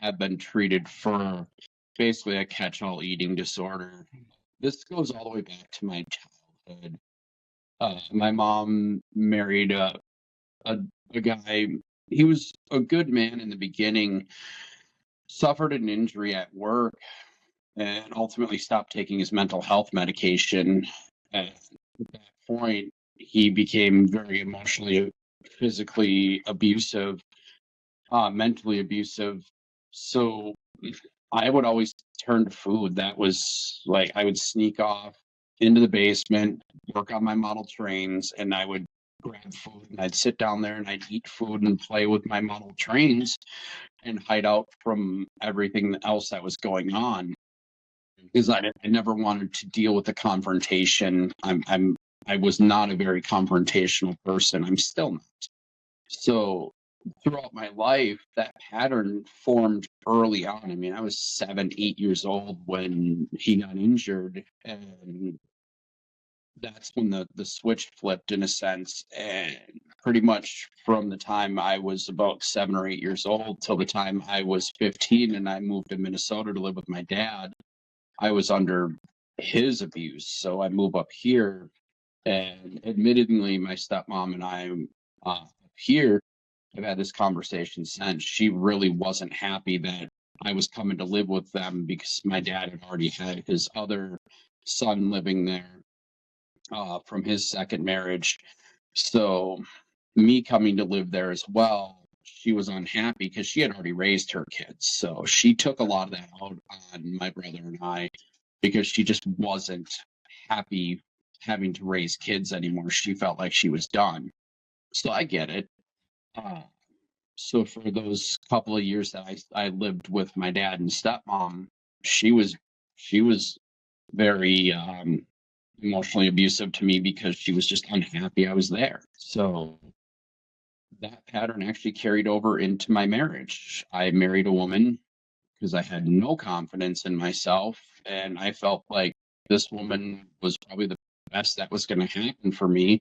have been treated for basically a catch-all eating disorder. This goes all the way back to my childhood. My mom married a, a guy. He was a good man in the beginning, suffered an injury at work, and ultimately stopped taking his mental health medication. And at that point, he became very emotionally, physically abusive, mentally abusive. So I would always turn to food. That was like I would sneak off into the basement, work on my model trains, and I would grab food and I'd sit down there and I'd eat food and play with my model trains and hide out from everything else that was going on because I never wanted to deal with the confrontation. I was not a very confrontational person. I'm still not. So throughout my life, that pattern formed early on. I mean, I was 7, 8 years old when he got injured, and that's when the switch flipped in a sense. And pretty much from the time I was about 7 or 8 years old till the time I was 15 and I moved to Minnesota to live with my dad, I was under his abuse. So I moved up here, and admittedly, my stepmom and I up here have had this conversation since. She really wasn't happy that I was coming to live with them because my dad had already had his other son living there from his second marriage. So me coming to live there as well, she was unhappy because she had already raised her kids. So she took a lot of that out on my brother and I because she just wasn't happy having to raise kids anymore. She felt like she was done. So I get it. Uh, so for those couple of years that I lived with my dad and stepmom, she was she was very emotionally abusive to me because she was just unhappy I was there. So that pattern actually carried over into my marriage. I married a woman because I had no confidence in myself, and I felt like this woman was probably the best that was going to happen for me.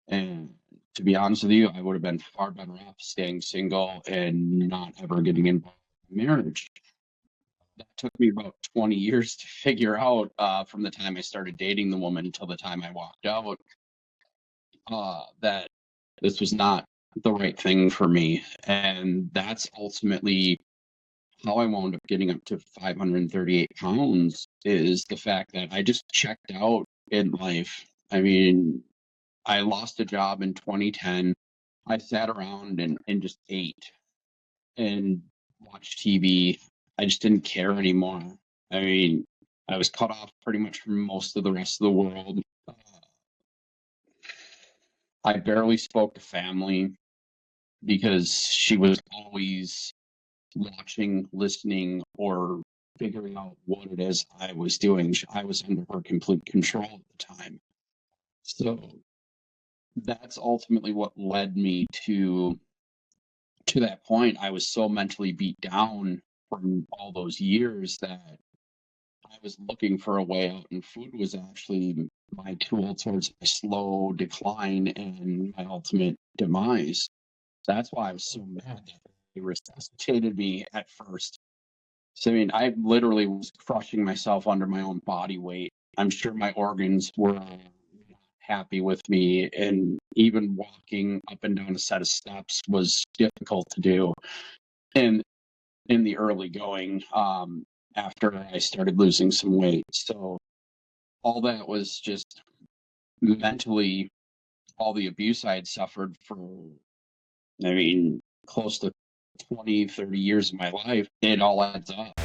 And to be honest with you, I would have been far better off staying single and not ever getting involved in marriage. That took me about 20 years to figure out from the time I started dating the woman until the time I walked out that this was not the right thing for me. And that's ultimately how I wound up getting up to 538 pounds is the fact that I just checked out in life. I mean, I lost a job in 2010. I sat around and just ate and watched TV. I just didn't care anymore. I mean, I was cut off pretty much from most of the rest of the world. I barely spoke to family because she was always watching, listening, or figuring out what it is I was doing. I was under her complete control at the time. So that's ultimately what led me to that point. I was so mentally beat down from all those years that I was looking for a way out, and food was actually my tool towards my slow decline and my ultimate demise. That's why I was so mad that they resuscitated me at first. So, I mean, I literally was crushing myself under my own body weight. I'm sure my organs were not happy with me, and even walking up and down a set of steps was difficult to do. And in the early going, after I started losing some weight. So all that was just mentally, all the abuse I had suffered for, I mean, close to 20, 30 years of my life, it all adds up.